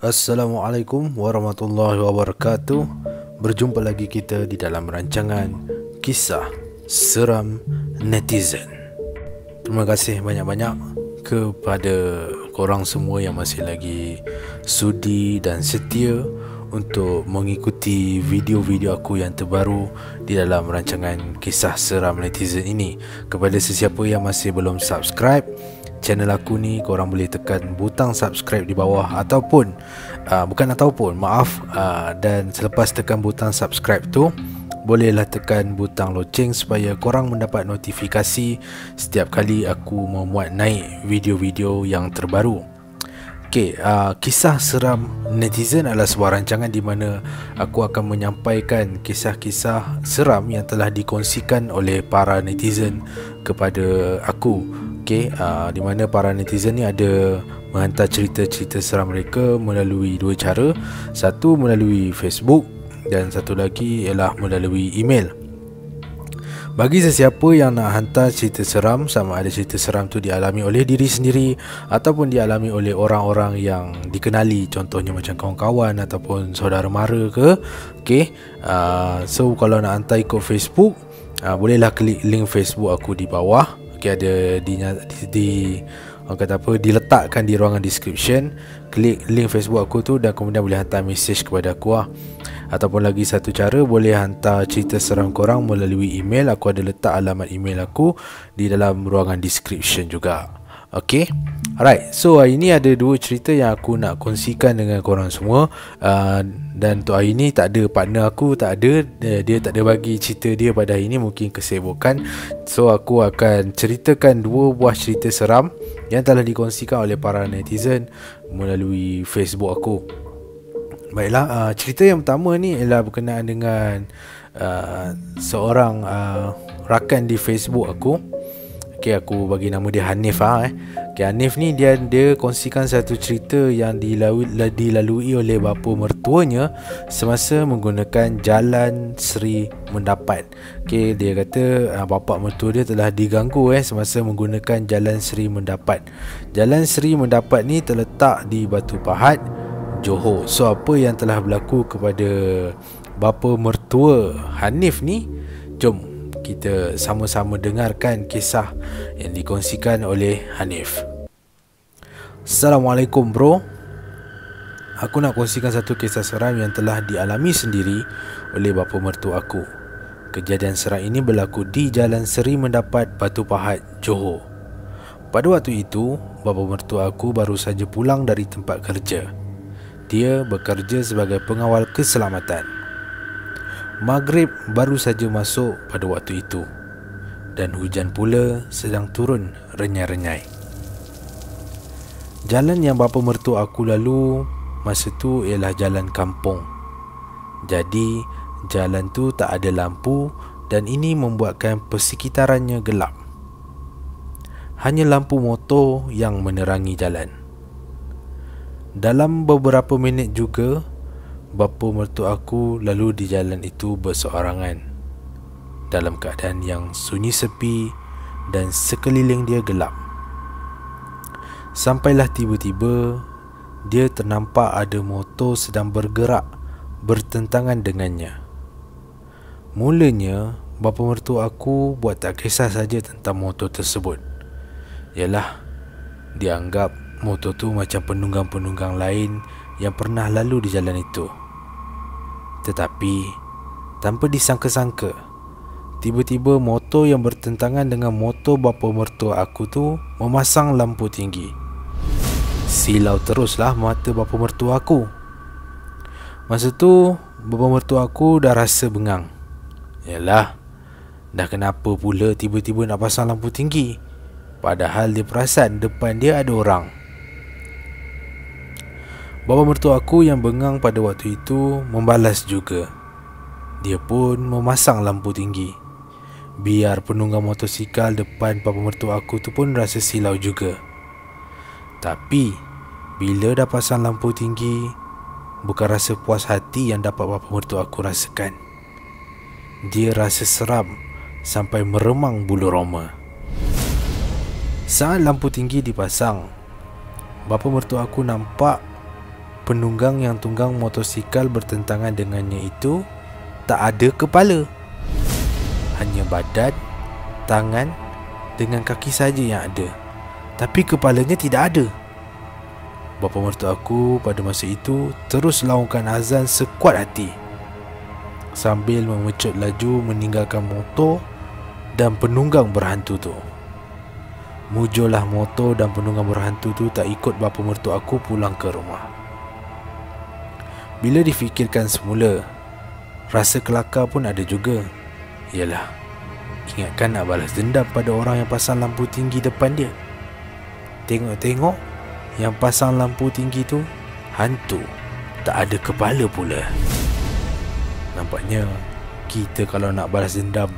Assalamualaikum warahmatullahi wabarakatuh. Berjumpa lagi kita di dalam rancangan Kisah Seram Netizen. Terima kasih banyak-banyak kepada korang semua yang masih lagi sudi dan setia untuk mengikuti video-video aku yang terbaru di dalam rancangan Kisah Seram Netizen ini. Kepada sesiapa yang masih belum subscribe channel aku ni, korang boleh tekan butang subscribe di bawah dan selepas tekan butang subscribe tu, bolehlah tekan butang loceng supaya korang mendapat notifikasi setiap kali aku memuat naik video-video yang terbaru. Kisah Seram Netizen adalah sebuah rancangan di mana aku akan menyampaikan kisah-kisah seram yang telah dikongsikan oleh para netizen kepada aku. Di mana para netizen ni ada menghantar cerita-cerita seram mereka melalui dua cara. Satu melalui Facebook dan satu lagi ialah melalui email. Bagi sesiapa yang nak hantar cerita seram, sama ada cerita seram tu dialami oleh diri sendiri ataupun dialami oleh orang-orang yang dikenali, contohnya macam kawan-kawan ataupun saudara mara ke. So kalau nak hantar ikut Facebook, bolehlah klik link Facebook aku di bawah. Ada diletakkan di ruangan description. Klik link Facebook aku tu dan kemudian boleh hantar mesej kepada aku Ataupun lagi satu cara, boleh hantar cerita seram korang melalui email. Aku ada letak alamat email aku di dalam ruangan description juga. Alright, so hari ni ada dua cerita yang aku nak kongsikan dengan korang semua. Dan untuk hari ni tak ada partner aku, tak ada. Dia tak ada bagi cerita dia pada hari ni, mungkin kesibukan. So aku akan ceritakan dua buah cerita seram yang telah dikongsikan oleh para netizen melalui Facebook aku. Baiklah, cerita yang pertama ni ialah berkenaan dengan seorang rakan di Facebook aku. Aku bagi nama dia Hanif. Hanif ni dia kongsikan satu cerita yang dilalui oleh bapa mertuanya semasa menggunakan Jalan Seri Mendapat. Dia kata bapa mertua dia telah diganggu semasa menggunakan Jalan Seri Mendapat. Jalan Seri Mendapat ni terletak di Batu Pahat, Johor. So apa yang telah berlaku kepada bapa mertua Hanif ni? Jom kita sama-sama dengarkan kisah yang dikongsikan oleh Hanif. Assalamualaikum bro. Aku nak kongsikan satu kisah seram yang telah dialami sendiri oleh bapa mertua aku. Kejadian seram ini berlaku di Jalan Seri Mendapat, Batu Pahat, Johor. Pada waktu itu, bapa mertua aku baru saja pulang dari tempat kerja. Dia bekerja sebagai pengawal keselamatan. Maghrib baru saja masuk pada waktu itu dan hujan pula sedang turun renyai-renyai. Jalan yang bapa mertua aku lalu masa tu ialah jalan kampung. Jadi jalan tu tak ada lampu dan ini membuatkan persekitarannya gelap. Hanya lampu motor yang menerangi jalan. Dalam beberapa minit juga bapa mertua aku lalu di jalan itu berseorangan, dalam keadaan yang sunyi sepi dan sekeliling dia gelap. Sampailah tiba-tiba dia ternampak ada motor sedang bergerak bertentangan dengannya. Mulanya bapa mertua aku buat tak kisah saja tentang motor tersebut. Ialah dia anggap motor tu macam penunggang-penunggang lain yang pernah lalu di jalan itu. Tetapi tanpa disangka-sangka, tiba-tiba motor yang bertentangan dengan motor bapa mertua aku tu memasang lampu tinggi. Silau teruslah mata bapa mertua aku. Masa tu bapa mertua aku dah rasa bengang. Yalah, dah kenapa pula tiba-tiba nak pasang lampu tinggi, padahal dia perasan depan dia ada orang. Bapa mertua aku yang bengang pada waktu itu membalas juga. Dia pun memasang lampu tinggi. Biar penunggang motosikal depan bapa mertua aku tu pun rasa silau juga. Tapi bila dah pasang lampu tinggi, bukan rasa puas hati yang dapat bapa mertua aku rasakan. Dia rasa seram sampai meremang bulu roma. Saat lampu tinggi dipasang, bapa mertua aku nampak penunggang yang tunggang motosikal bertentangan dengannya itu tak ada kepala. Hanya badan, tangan dengan kaki saja yang ada. Tapi kepalanya tidak ada. Bapa mertua aku pada masa itu terus laungkan azan sekuat hati sambil memecut laju meninggalkan motor dan penunggang berhantu tu. Mujurlah motor dan penunggang berhantu tu tak ikut bapa mertua aku pulang ke rumah. Bila difikirkan semula, rasa kelakar pun ada juga. Yalah, ingatkan nak balas dendam pada orang yang pasang lampu tinggi depan dia. Tengok-tengok, yang pasang lampu tinggi tu hantu, tak ada kepala pula. Nampaknya kita kalau nak balas dendam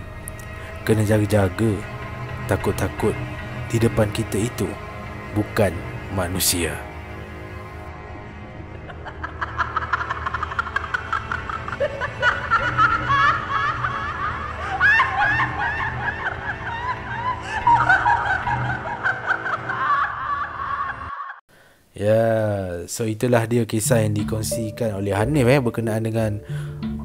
kena jaga-jaga. Takut-takut di depan kita itu bukan manusia. Ya, so itulah dia kisah yang dikongsikan oleh Hanif berkenaan dengan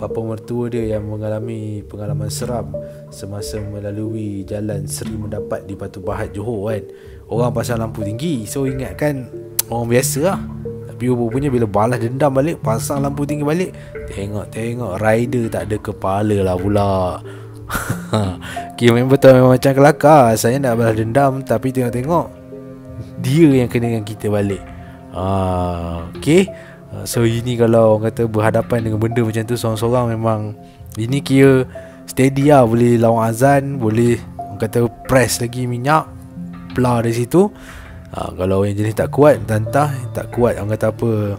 bapa mertua dia yang mengalami pengalaman seram semasa melalui jalan Seri Mendapat di Batu Pahat, Johor kan. Orang pasang lampu tinggi, so ingatkan orang biasa lah. Tapi rupanya bila balas dendam balik, pasang lampu tinggi balik, tengok rider tak ada kepala lah pula. Okay, memang betul, memang macam kelakar. Saya nak balas dendam tapi tengok-tengok dia yang kena dengan kita balik. Okay, so ini kalau orang kata berhadapan dengan benda macam tu seorang-seorang, memang ini kira steady lah. Boleh lawan azan, boleh orang kata press lagi minyak, plah dari situ. Kalau yang jenis tak kuat, tantah tak kuat, orang kata apa,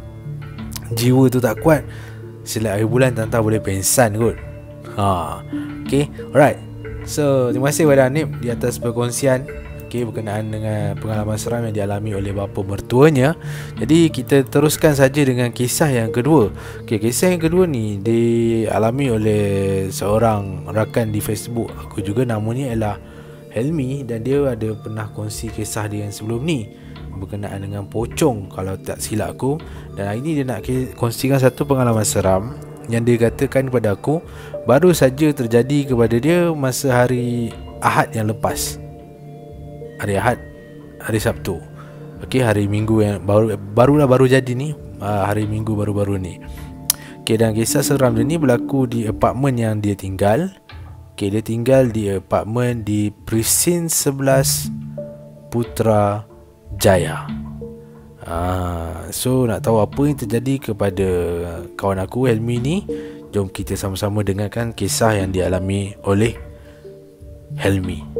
jiwa tu tak kuat, silat akhir bulan tantah boleh pensan kot. Okay, alright. So terima kasih kepada Hanif di atas perkongsian berkenaan dengan pengalaman seram yang dialami oleh bapa mertuanya. Jadi kita teruskan saja dengan kisah yang kedua. Kisah yang kedua ni dialami oleh seorang rakan di Facebook aku juga, namanya ialah Helmi, dan dia ada pernah kongsi kisah dia yang sebelum ni berkenaan dengan pocong kalau tak silap aku. Dan hari ni dia nak kongsikan satu pengalaman seram yang dia katakan kepada aku baru saja terjadi kepada dia masa hari Ahad yang lepas. Hari Ahad, hari Sabtu. Hari Minggu yang baru jadi ni, hari Minggu baru-baru ni. Dan kisah seram dia ni berlaku di apartmen yang dia tinggal. Dia tinggal di apartmen di Presin 11 Putrajaya. So nak tahu apa yang terjadi kepada kawan aku Helmi ni, jom kita sama-sama dengarkan kisah yang dialami oleh Helmi.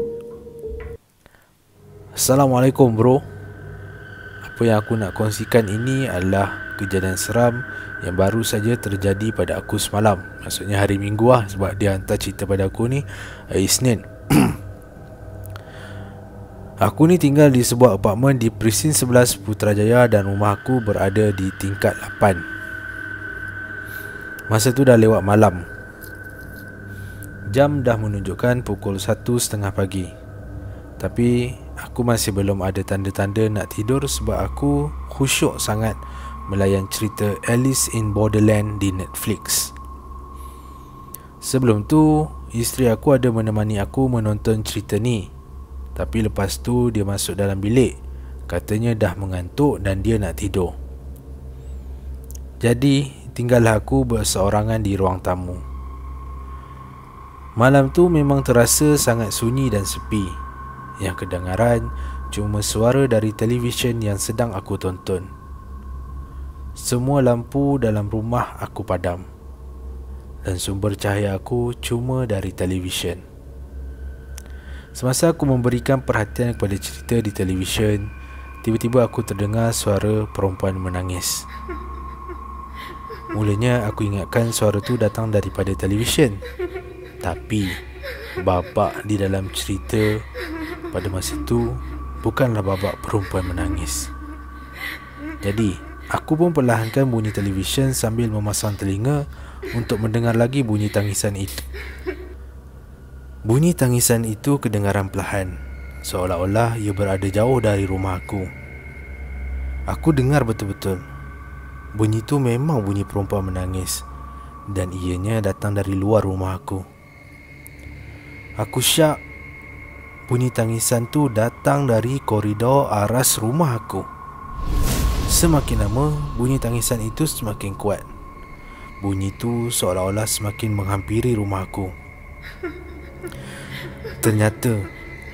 Assalamualaikum bro. Apa yang aku nak kongsikan ini adalah kejadian seram yang baru saja terjadi pada aku semalam. Maksudnya hari Minggu lah, sebab dia hantar cerita pada aku ni hari Isnin. Aku ni tinggal di sebuah apartmen di Presin 11 Putrajaya dan rumah aku berada di tingkat 8. Masa tu dah lewat malam. Jam dah menunjukkan pukul 1:30 pagi. Tapi aku masih belum ada tanda-tanda nak tidur sebab aku khusyuk sangat melayan cerita Alice in Borderland di Netflix. Sebelum tu, isteri aku ada menemani aku menonton cerita ni. Tapi lepas tu dia masuk dalam bilik. Katanya dah mengantuk dan dia nak tidur. Jadi, tinggallah aku berseorangan di ruang tamu. Malam tu memang terasa sangat sunyi dan sepi. Yang kedengaran cuma suara dari televisyen yang sedang aku tonton. Semua lampu dalam rumah aku padam dan sumber cahaya aku cuma dari televisyen. Semasa aku memberikan perhatian kepada cerita di televisyen, tiba-tiba aku terdengar suara perempuan menangis. Mulanya aku ingatkan suara tu datang daripada televisyen. Tapi babak di dalam cerita pada masa itu bukanlah babak perempuan menangis. Jadi aku pun perlahankan bunyi televisyen sambil memasang telinga untuk mendengar lagi bunyi tangisan itu. Bunyi tangisan itu kedengaran perlahan, seolah-olah ia berada jauh dari rumah aku. Aku dengar betul-betul. bunyi tu memang bunyi perempuan menangis, dan ianya datang dari luar rumah aku. Aku syak bunyi tangisan tu datang dari koridor aras rumah aku. Semakin lama, bunyi tangisan itu semakin kuat. Bunyi tu seolah-olah semakin menghampiri rumah aku. Ternyata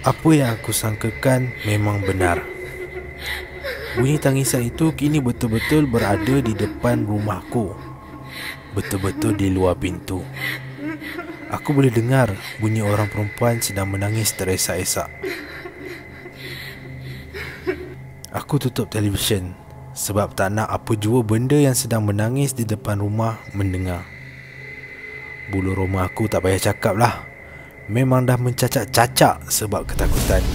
apa yang aku sangkakan memang benar. Bunyi tangisan itu kini betul-betul berada di depan rumahku, betul-betul di luar pintu. Aku boleh dengar bunyi orang perempuan sedang menangis teresak-esak. Aku tutup televisyen sebab tak nak apa jua benda yang sedang menangis di depan rumah mendengar. Bulu roma aku tak payah cakap lah, memang dah mencacak-cacak sebab ketakutan.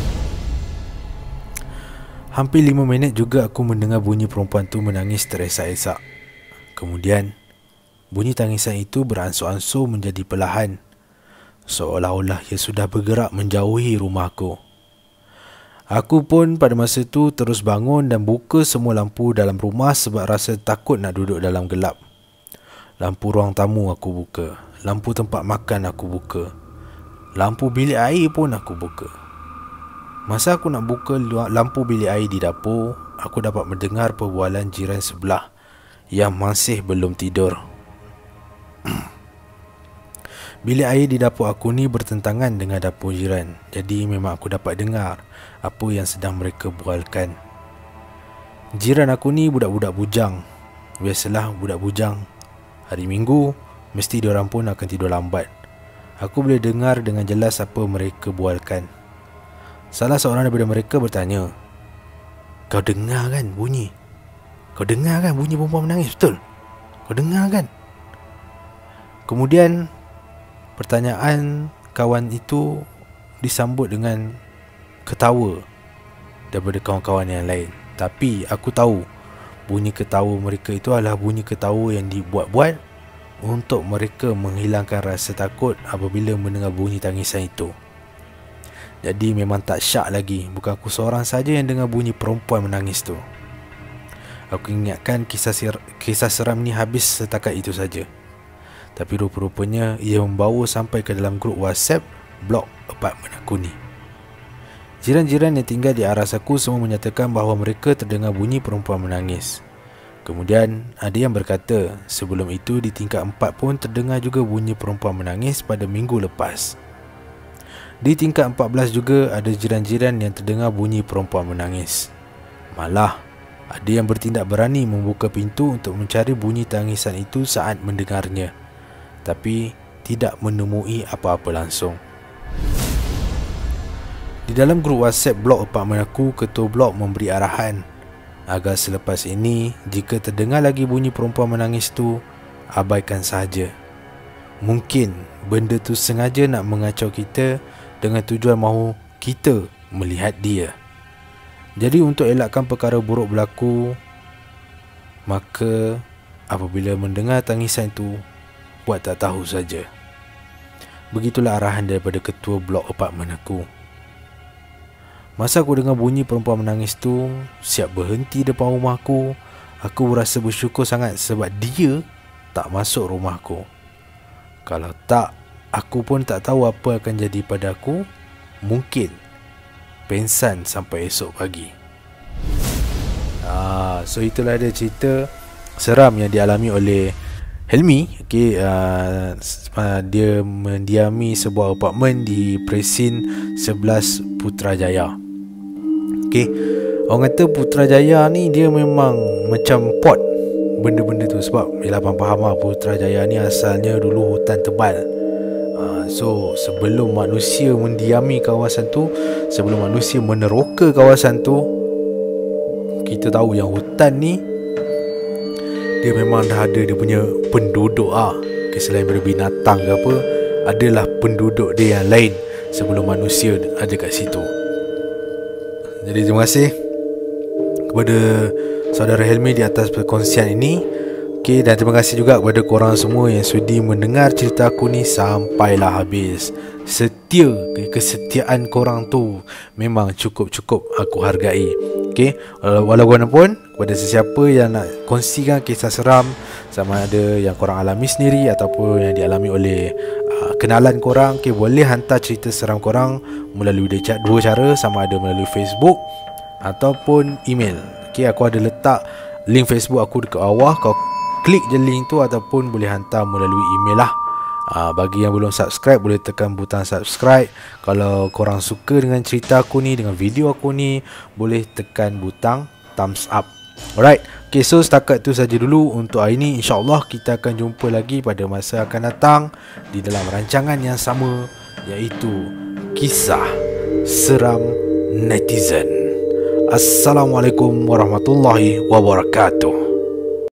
Hampir 5 minit juga aku mendengar bunyi perempuan tu menangis teresak-esak. Kemudian bunyi tangisan itu beransur-ansur menjadi perlahan, seolah-olah ia sudah bergerak menjauhi rumahku. Aku pun pada masa tu terus bangun dan buka semua lampu dalam rumah sebab rasa takut nak duduk dalam gelap. Lampu ruang tamu aku buka, lampu tempat makan aku buka, lampu bilik air pun aku buka. Masa aku nak buka lampu bilik air di dapur, aku dapat mendengar perbualan jiran sebelah yang masih belum tidur. Bilik air di dapur aku ni bertentangan dengan dapur jiran, jadi memang aku dapat dengar apa yang sedang mereka bualkan. Jiran aku ni budak-budak bujang. Biasalah budak bujang, hari Minggu mesti diorang pun akan tidur lambat. Aku boleh dengar dengan jelas apa mereka bualkan. Salah seorang daripada mereka bertanya, "Kau dengar kan bunyi? Kau dengar kan bunyi perempuan menangis, betul? Kau dengar kan?" Kemudian pertanyaan kawan itu disambut dengan ketawa daripada kawan-kawan yang lain. Tapi aku tahu bunyi ketawa mereka itu adalah bunyi ketawa yang dibuat-buat untuk mereka menghilangkan rasa takut apabila mendengar bunyi tangisan itu. Jadi memang tak syak lagi, bukan aku seorang saja yang dengar bunyi perempuan menangis tu. Aku ingatkan kisah seram ni habis setakat itu saja. Tapi rupa-rupanya ia membawa sampai ke dalam grup WhatsApp blok apartmen aku ni. Jiran-jiran yang tinggal di aras aku semua menyatakan bahawa mereka terdengar bunyi perempuan menangis. Kemudian ada yang berkata sebelum itu di tingkat 4 pun terdengar juga bunyi perempuan menangis pada minggu lepas. Di tingkat 14 juga ada jiran-jiran yang terdengar bunyi perempuan menangis. Malah ada yang bertindak berani membuka pintu untuk mencari bunyi tangisan itu saat mendengarnya, tapi tidak menemui apa-apa langsung. Di dalam grup WhatsApp blok apartmen aku, ketua blok memberi arahan agar selepas ini jika terdengar lagi bunyi perempuan menangis tu, abaikan sahaja. Mungkin benda tu sengaja nak mengacau kita dengan tujuan mahu kita melihat dia. Jadi untuk elakkan perkara buruk berlaku, maka apabila mendengar tangisan itu, buat tak tahu saja. Begitulah arahan daripada ketua blok apartmen aku. Masa aku dengar bunyi perempuan menangis tu siap berhenti depan rumahku, aku rasa bersyukur sangat sebab dia tak masuk rumahku. Kalau tak, aku pun tak tahu apa akan jadi pada aku. Mungkin pensan sampai esok pagi. So itulah dia cerita seram yang dialami oleh Helmi. Dia mendiami sebuah apartmen di Presin 11 Putrajaya. Orang kata Putrajaya ni dia memang macam pot benda-benda tu. Sebab ialah faham lah, Putrajaya ni asalnya dulu hutan tebal. So sebelum manusia mendiami kawasan tu, sebelum manusia meneroka kawasan tu, kita tahu yang hutan ni dia memang dah ada dia punya penduduk selain daripada binatang ke apa, adalah penduduk dia yang lain sebelum manusia ada kat situ. Jadi terima kasih kepada saudara Helmi di atas perkongsian ini. Dan terima kasih juga kepada korang semua yang sudi mendengar cerita aku ni sampailah habis. Kesetiaan korang tu memang cukup-cukup aku hargai. Okay, walaupun kepada sesiapa yang nak kongsikan kisah seram, sama ada yang korang alami sendiri ataupun yang dialami oleh kenalan korang, okay, boleh hantar cerita seram korang melalui dua cara, sama ada melalui Facebook ataupun email. Okay, aku ada letak link Facebook aku dekat bawah. Kau klik je link tu ataupun boleh hantar melalui email lah. Bagi yang belum subscribe, boleh tekan butang subscribe. Kalau korang suka dengan cerita aku ni, dengan video aku ni, boleh tekan butang thumbs up. Alright, okay, so setakat tu saja dulu untuk hari ni. InsyaAllah kita akan jumpa lagi pada masa akan datang di dalam rancangan yang sama, iaitu Kisah Seram Netizen. Assalamualaikum warahmatullahi wabarakatuh.